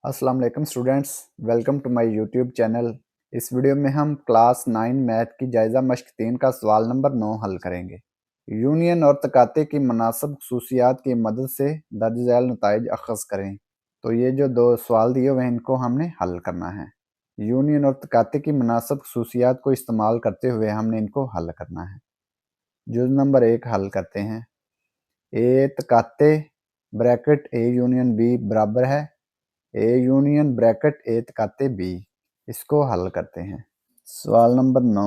अस्सलाम वालेकुम students, welcome to my YouTube channel. इस वीडियो में हम क्लास 9 मैथ की जायज़ा मश्क 3 का सवाल नंबर 9 हल करेंगे। यूनियन और तकाते की मुनासिब खसूसियात की मदद से दर्ज झैल नताइज अखज़ करें। तो ये जो दो सवाल दिए हुए हैं इनको हमने हल करना है। यूनियन और तकाते की मुनासिब खसूसियात को इस्तेमाल करते हुए हमने इनको हल करना है। जुज़ नंबर 1 हल करते हैं। ए तकाते ब्रैकेट ए यूनियन बी बराबर है ए यूनियन ब्रैकेट ए तकाते बी। इसको हल करते हैं। सवाल नंबर 9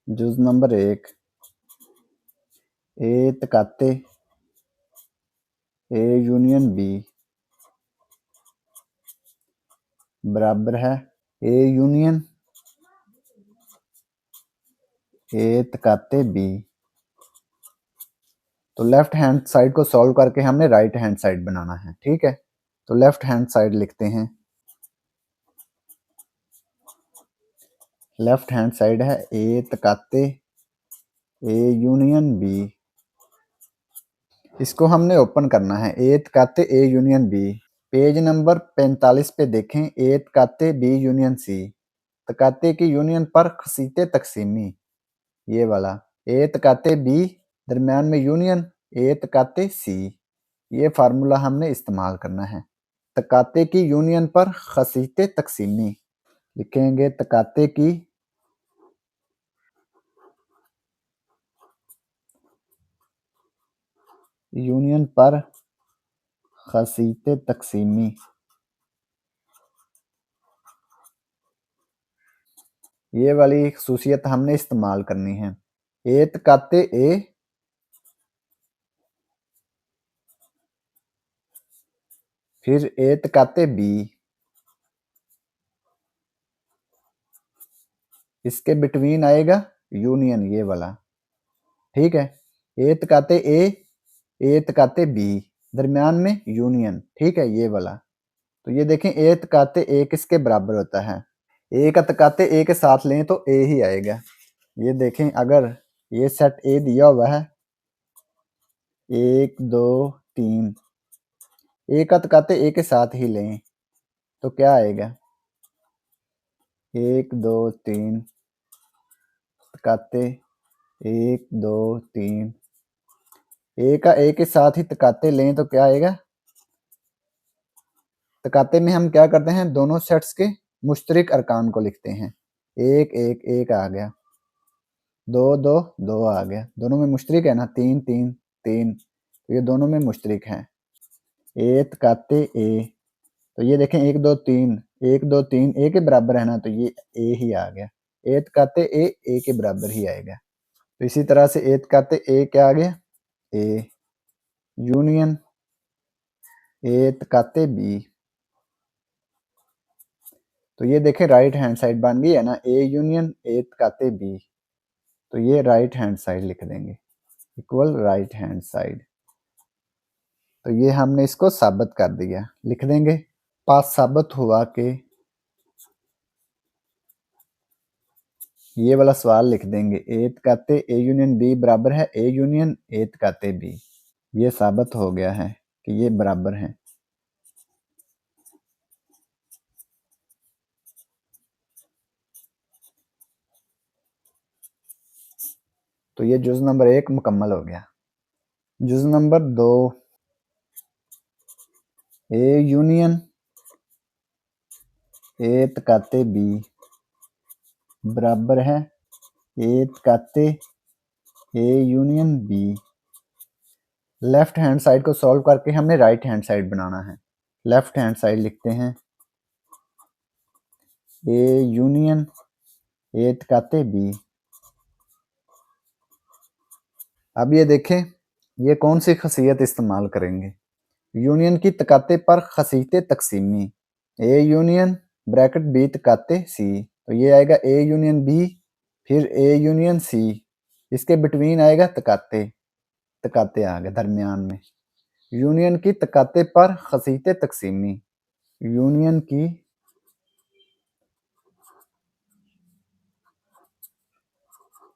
जुज़ नंबर 1 ए तकाते ए यूनियन बी बराबर है ए यूनियन ए तकाते बी। तो लेफ्ट हैंड साइड को सॉल्व करके हमने राइट हैंड साइड बनाना है। ठीक है, तो लेफ्ट हैंड साइड लिखते हैं। लेफ्ट हैंड साइड है ए तकाते ए यूनियन बी। इसको हमने ओपन करना है। ए तकाते A union B. Page number 45 पे देखें। ए तकाते बी यूनियन सी। तकाते की यूनियन पर खसीते तकसीमी, ये वाला। ए तकाते बी दरमियान में यूनियन ए तकाते सी। ये फार्मूला हमने इस्तेमाल करना है। तकाते की यूनियन पर खसीते तकसीमी लिखेंगे। तकाते की यूनियन पर खसीते तकसीमी, ये वाली खसूसियत हमने इस्तेमाल करनी है। ए तकाते ए फिर ए तकाते बी, इसके बिटवीन आएगा यूनियन, ये वाला। ठीक है, ए तकाते ए तकाते बी, दरमियान में यूनियन। ठीक है, ये वाला। तो ये देखें ए तकाते ए किसके बराबर होता है? ए का तकाते ए के साथ लें तो ए ही आएगा। ये देखें, अगर ये सेट ए दिया हुआ है 1 2 3, ए का तकाते ए के साथ ही लें तो क्या आएगा? 1 2 3 तकाते 1 2 3, ए का ए के साथ ही तकाते लें तो क्या आएगा? तकाते में हम क्या करते हैं? दोनों सेट्स के मुश्तरिक अरकान को लिखते हैं। 1 1 1 आ गया, 2 2 2 आ गया। दोनों में मुश्तरिक है ना, 3 3 3, तो ये दोनों में मुश्तरिक है। ए तकाते ए, तो ये देखें 1 2 3 1 2 3 ए के बराबर है ना, तो ये ए ही आ गया। ए तकाते ए के बराबर ही आएगा। तो इसी तरह से ए तकाते ए क्या आ गया? ए यूनियन ए तकाते बी। तो ये देखें राइट हैंड साइड बन गई है ना, ए यूनियन ए तकाते बी। तो ये राइट हैंड साइड लिख देंगे, इक्वल राइट हैंड साइड। तो ये हमने इसको साबित कर दिया, लिख देंगे। पास साबित हुआ कि ये वाला सवाल लिख देंगे। ए तकाते ए यूनियन बी बराबर है ए यूनियन ए तकाते बी। ये साबित हो गया है कि ये बराबर हैं। तो ये जुज़ नंबर 1 मुकम्मल हो गया। जुज़ नंबर 2 ए यूनियन ए तकाते बी बराबर है ए तकाते A union B. Left hand side को सॉल्व करके हमने राइट हैंड साइड बनाना है। लेफ्ट हैंड साइड लिखते हैं ए यूनियन ए तकाते बी। अब ये देखें, ये कौन सी खसीयत इस्तेमाल करेंगे? यूनियन की तकाते पर खसीते तकसीमी। ए यूनियन ब्रैकेट बी तकाते सी, तो ये आएगा ए यूनियन बी फिर ए यूनियन सी। इसके बिटवीन आएगा तकाते, तकाते आ गए दरमियान में। यूनियन की तकाते पर खसीते तकसीमी, यूनियन की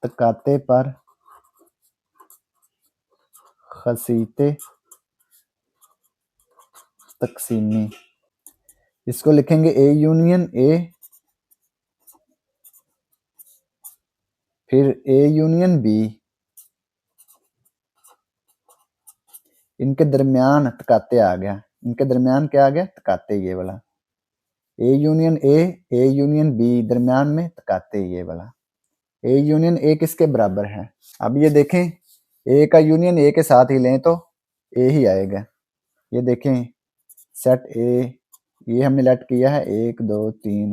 तकाते पर खसीते तकसीमी। इसको लिखेंगे ए यूनियन ए, फिर ए यूनियन बी, इनके दरमियान तकाते आ गया, इनके दरमियान क्या आ गया, तकाते, ये वाला A union A union B, दरमियान में तकाते, ये वाला ए यूनियन ए किसके बराबर है। अब ये देखें, ए का यूनियन ए के साथ ही लें तो ए ही आएगा। ये देखें सेट ए, ये हमने लेट किया है 1 2 3,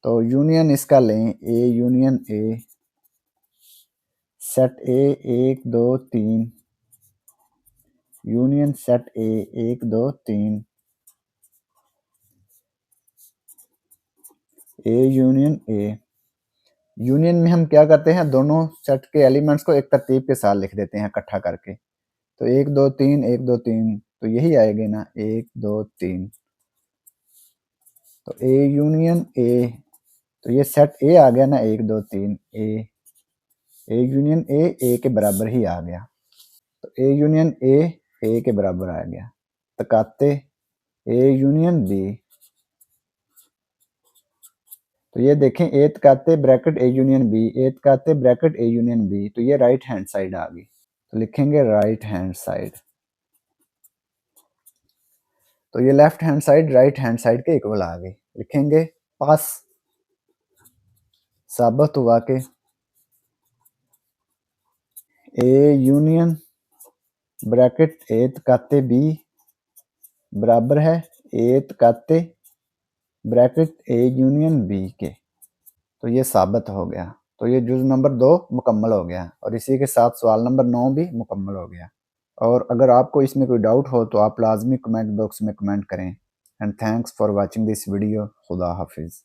तो यूनियन इसका लें ए union A, set A 1 2 3, union set A 1 2 3, A union A. Union में हम क्या करते हैं, दोनों सेट के एलिमेंट्स को एक तरतीब के साथ लिख देते हैं इकट्ठा करके, तो 1 2 3 1 2 3, तो यही आएगी ना 1 2 3, तो ए यूनियन ए, तो ये सेट ए आ गया ना 1 2 3, ए यूनियन ए के बराबर ही आ गया, तो ए यूनियन ए के बराबर आ गया। तकाते ए यूनियन बी, तो ये देखें ए तकाते bracket A union B, A तकाते ब्रैकेट ए यूनियन बी, तो ये राइट हैंड साइड आ गई, तो लिखेंगे राइट हैंड साइड, तो ये left hand side right hand side के इक्वल आ गई। लिखेंगे पास, साबित हुआ कि ए यूनियन ब्रैकेट ए तकाते बी बराबर है ए तकाते ब्रैकेट ए यूनियन बी के, तो ये साबित हो गया। तो ये जुज़ नंबर 2 मुकम्मल हो गया और इसी के साथ सवाल नंबर 9 भी मुकम्मल हो गया। और अगर आपको इसमें कोई डाउट हो तो आप लाजमी कमेंट बॉक्स में कमेंट करें। And thanks for watching this video. खुदा हाफिज़।